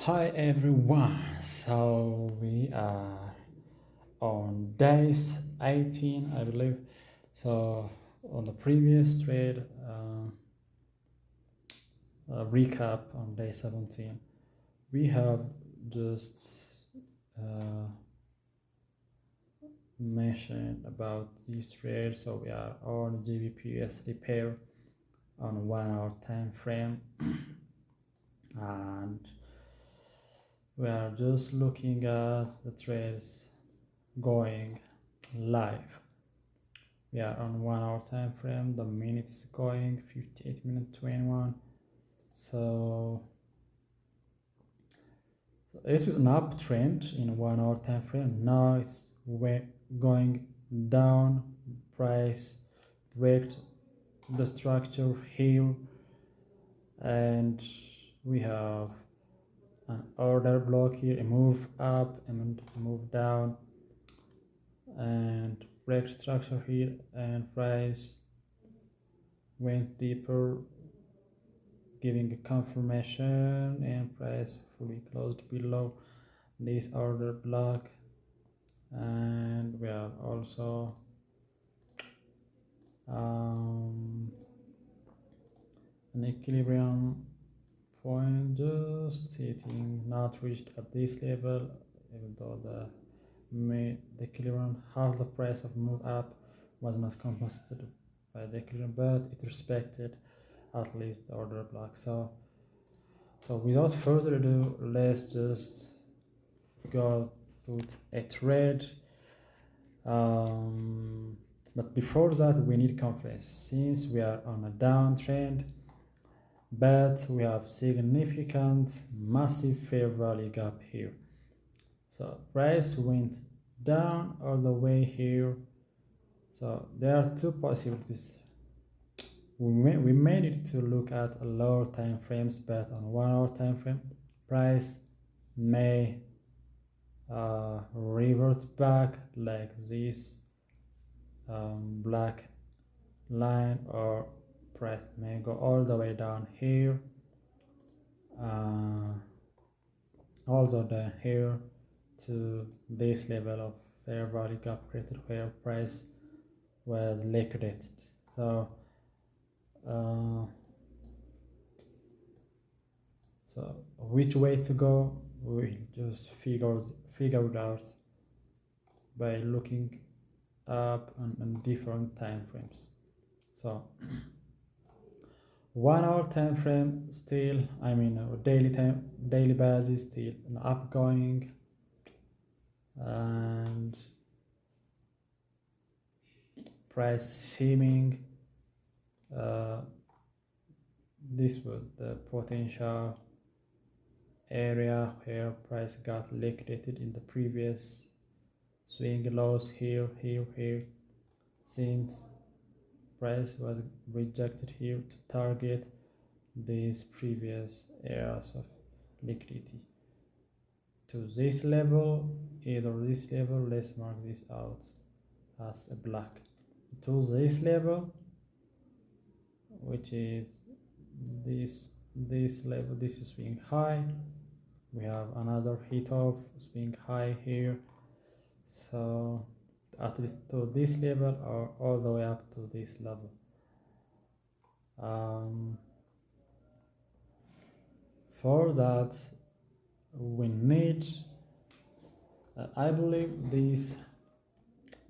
Hi everyone, so we are on days 18, I believe. So on the previous trade, recap on day 17, we have just uh, mentioned about this trade. So we are on GBP USD pair on 1 hour time frame, and we are just looking at the trades going live. We are on 1 hour time frame. The minute is going 58 minutes 21. So it was an uptrend in 1 hour time frame. Now it's going down. Price break the structure here, and we have an order block here, a move up and a move down, and break structure here, and price went deeper, giving a confirmation, and price fully closed below this order block. And we are also an equilibrium point just sitting, not reached at this level, even though the equilibrium, half the price of move up was not compensated by the equilibrium, but it respected at least the order block. So without further ado, let's just go to a trade. But before that, we need confidence since we are on a downtrend, but we have significant massive fair value gap here. So price went down all the way here. So there are two possibilities. We may need to look at lower time frames, but on 1 hour time frame, price may revert back like this black line, or price may go all the way down here, also down here to this level of fair value gap created where price was liquidated. So so which way to go, we just figure it out by looking up on different time frames. So 1 hour time frame still, daily basis still an upgoing, and price seeming this was the potential area where price got liquidated in the previous swing lows here, since price was rejected here to target these previous areas of liquidity to this level, either this level, let's mark this out as a black, to this level, which is this level. This is swing high. We have another hit of swing high here, so at least to this level or all the way up to this level. For that we need, I believe, this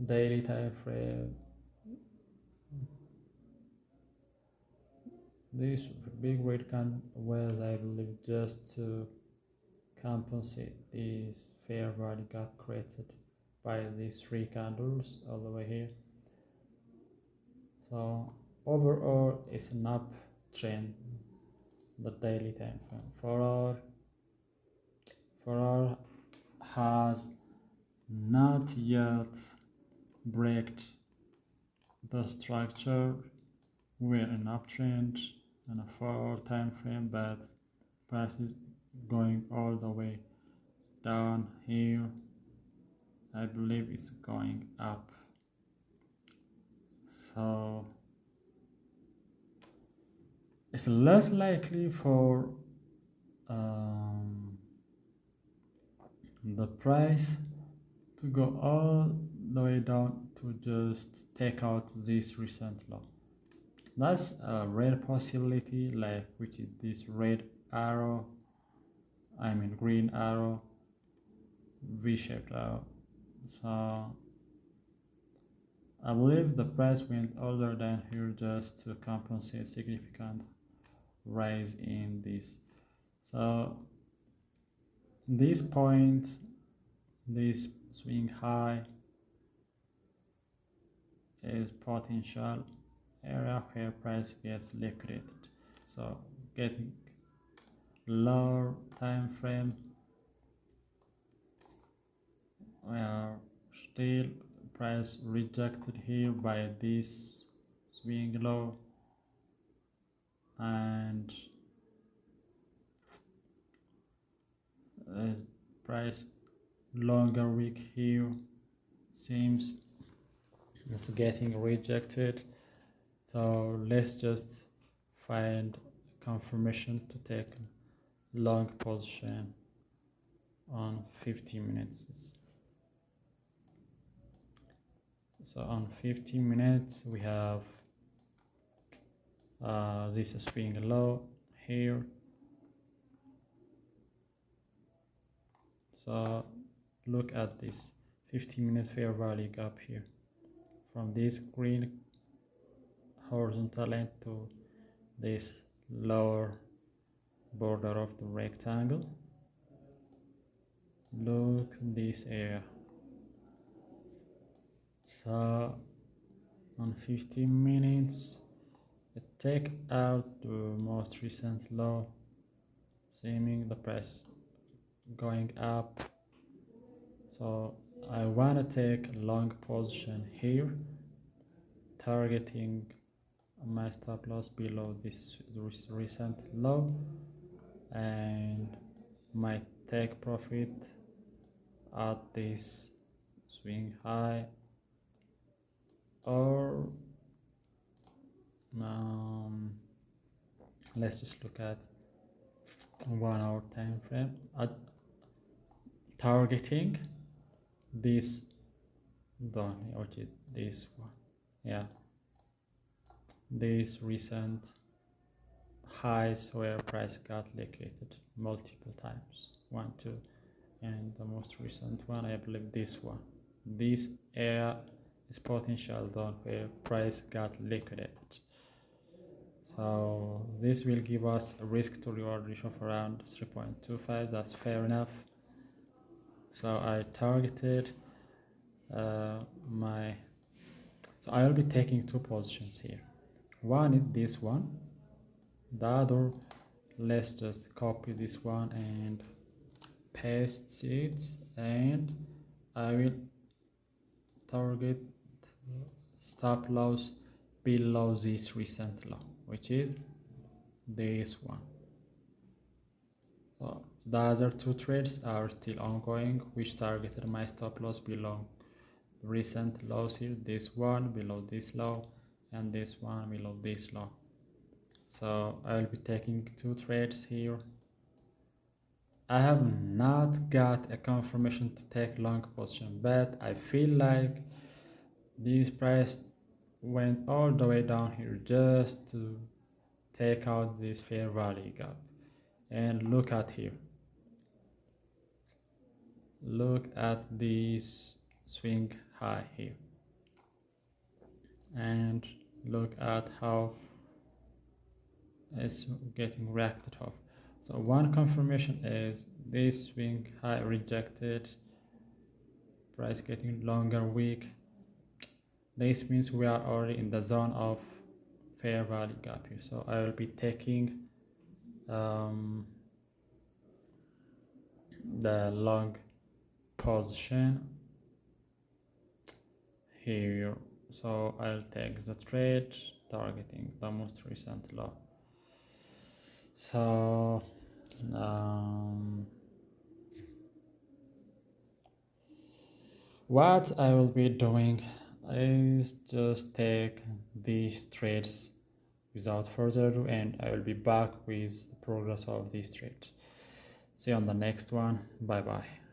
daily time frame, this big red candle was, I believe, just to compensate this fair value gap created by these three candles all the way here. So overall it's an uptrend, the daily time frame. For has not yet breaked the structure. We're in uptrend on a 4 hour time frame, but price is going all the way down here. I believe it's going up. So it's less likely for the price to go all the way down to just take out this recent low. That's a rare possibility, like which is this red arrow, green arrow, V-shaped arrow. So I believe the price went all the way down here just to compensate significant rise in this. So this point, this swing high is potential area where price gets liquidated. So getting lower time frame, still price rejected here by this swing low, and price longer week here seems it's getting rejected. So let's just find confirmation to take long position on 50 minutes. So on 50 minutes we have this swing low here. So look at this 50-minute fair value gap here, from this green horizontal line to this lower border of the rectangle. Look this area. So on 15 minutes take out the most recent low, seeming the price going up. So I want to take a long position here, targeting my stop loss below this recent low, and my take profit at this swing high, or let's just look at 1 hour time frame at targeting this done, which is this one, these recent highs where price got liquidated multiple times, 1, 2, and the most recent one, I believe this one. This area is potential zone where price got liquidated. So this will give us a risk to reward ratio of around 3.25. That's fair enough. So I targeted so I will be taking two positions here. One is this one, the other, let's just copy this one and paste it, and I will target stop loss below this recent low, which is this one. So the other two trades are still ongoing, which targeted my stop loss below the recent lows here, this one below this low and this one below this low. So I will be taking two trades here. I have not got a confirmation to take long position, but I feel like this price went all the way down here just to take out this fair value gap. And look at here, look at this swing high here, and look at how it's getting reacted off. So one confirmation is this swing high rejected, price getting longer week. This means we are already in the zone of fair value gap here. So I will be taking the long position here. So I'll take the trade targeting the most recent low. So what I will be doing is just take these trades without further ado, and I will be back with the progress of these trades. See you on the next one. Bye bye.